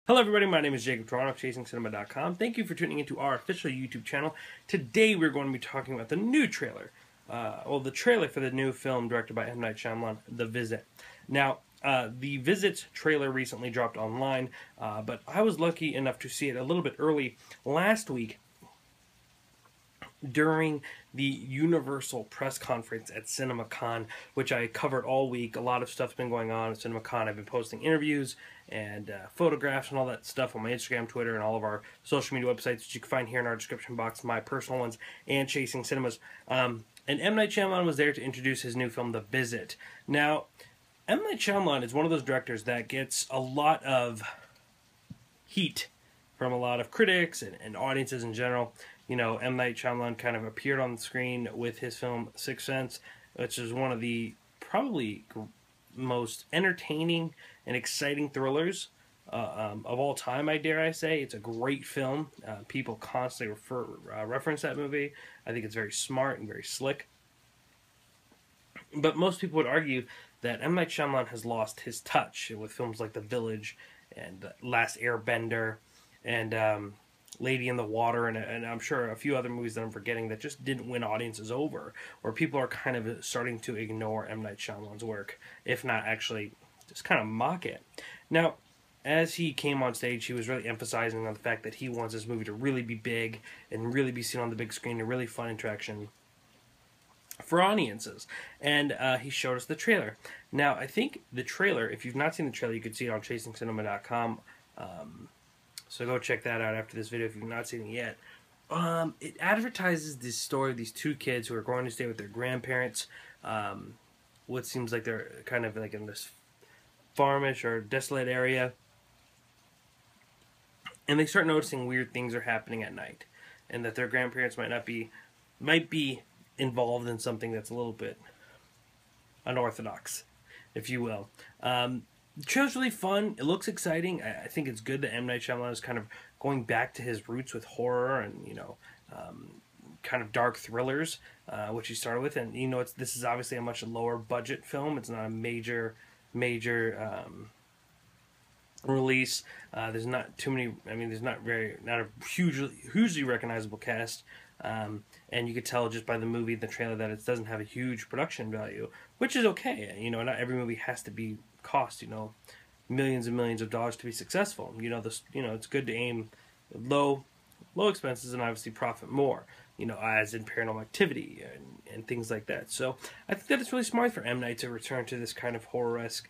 Hello everybody, my name is Jacob Toronto of ChasingCinema.com. Thank you for tuning into our official YouTube channel. Today we're going to be talking about the new trailer. The trailer for the new film directed by M. Night Shyamalan, The Visit. Now, The Visit trailer recently dropped online, but I was lucky enough to see it a little bit early last week during the Universal press conference at CinemaCon, which I covered all week. A lot of stuff's been going on at CinemaCon. I've been posting interviews and photographs and all that stuff on my Instagram, Twitter, and all of our social media websites, which you can find here in our description box, my personal ones, and Chasing Cinemas. And M. Night Shyamalan was there to introduce his new film, The Visit. Now, M. Night Shyamalan is one of those directors that gets a lot of heat from a lot of critics and audiences in general. You know, M. Night Shyamalan kind of appeared on the screen with his film Sixth Sense, which is one of the probably most entertaining and exciting thrillers of all time, I dare I say. It's a great film. People constantly reference that movie. I think it's very smart and very slick. But most people would argue that M. Night Shyamalan has lost his touch with films like The Village and Last Airbender and Lady in the Water, and I'm sure a few other movies that I'm forgetting that just didn't win audiences over, or people are kind of starting to ignore M. Night Shyamalan's work, if not actually just kind of mock it. Now, as he came on stage, he was really emphasizing on the fact that he wants this movie to really be big and really be seen on the big screen, and really fun attraction for audiences. And he showed us the trailer. Now, I think the trailer, if you've not seen the trailer, you could see it on ChasingCinema.com. So go check that out after this video if you've not seen it yet. It advertises this story of these two kids who are going to stay with their grandparents. What seems like they're kind of like in this farmish or desolate area. And they start noticing weird things are happening at night. And that their grandparents might be involved in something that's a little bit unorthodox, if you will. The trailer's really fun. It looks exciting. I think it's good that M. Night Shyamalan is kind of going back to his roots with horror and, kind of dark thrillers, which he started with. And, this is obviously a much lower budget film. It's not a major release. There's not too many, there's not a hugely recognizable cast. And you could tell just by the movie, the trailer, that it doesn't have a huge production value, which is okay. Not every movie has to be cost, millions and millions of dollars to be successful. It's good to aim low expenses and obviously profit more, as in Paranormal Activity and things like that. So I think that it's really smart for M. Night to return to this kind of horror-esque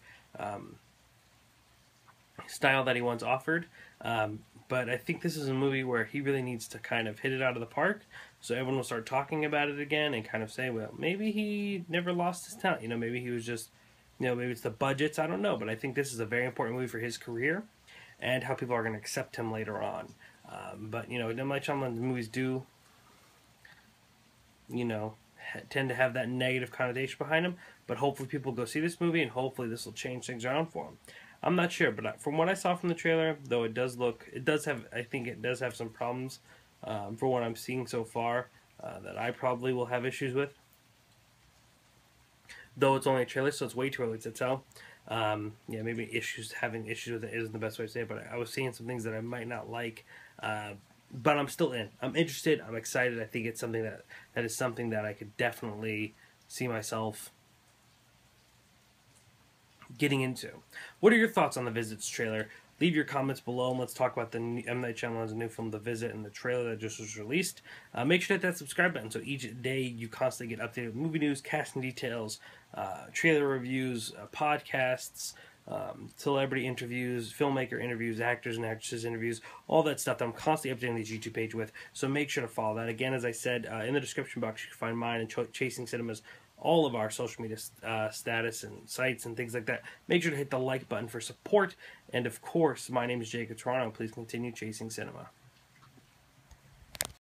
style that he once offered. But I think this is a movie where he really needs to kind of hit it out of the park, so everyone will start talking about it again and kind of say, well, maybe he never lost his talent. Maybe he was just, maybe it's the budgets. I don't know. But I think this is a very important movie for his career and how people are going to accept him later on. But M. Night Shyamalan's movies do, tend to have that negative connotation behind them. But hopefully people go see this movie, and hopefully this will change things around for him. I'm not sure, but from what I saw from the trailer, though I think it does have some problems for what I'm seeing so far that I probably will have issues with. Though it's only a trailer, so it's way too early to tell. Maybe having issues with it isn't the best way to say it, but I was seeing some things that I might not like. But I'm still in. I'm interested. I'm excited. I think it's something that is something that I could definitely see myself getting into. What are your thoughts on The Visit's trailer? Leave your comments below, and let's talk about the M. Night Shyamalan's new film, The Visit, and the trailer that just was released. Make sure to hit that subscribe button so each day you constantly get updated with movie news, casting details, trailer reviews, podcasts, celebrity interviews, filmmaker interviews, actors and actresses interviews, all that stuff that I'm constantly updating the YouTube page with. So make sure to follow that. Again, as I said, in the description box, you can find mine and Chasing Cinemas, all of our social media status and sites and things like that. Make sure to hit the like button for support. And of course, my name is Jacob Toronto. Please continue chasing cinema.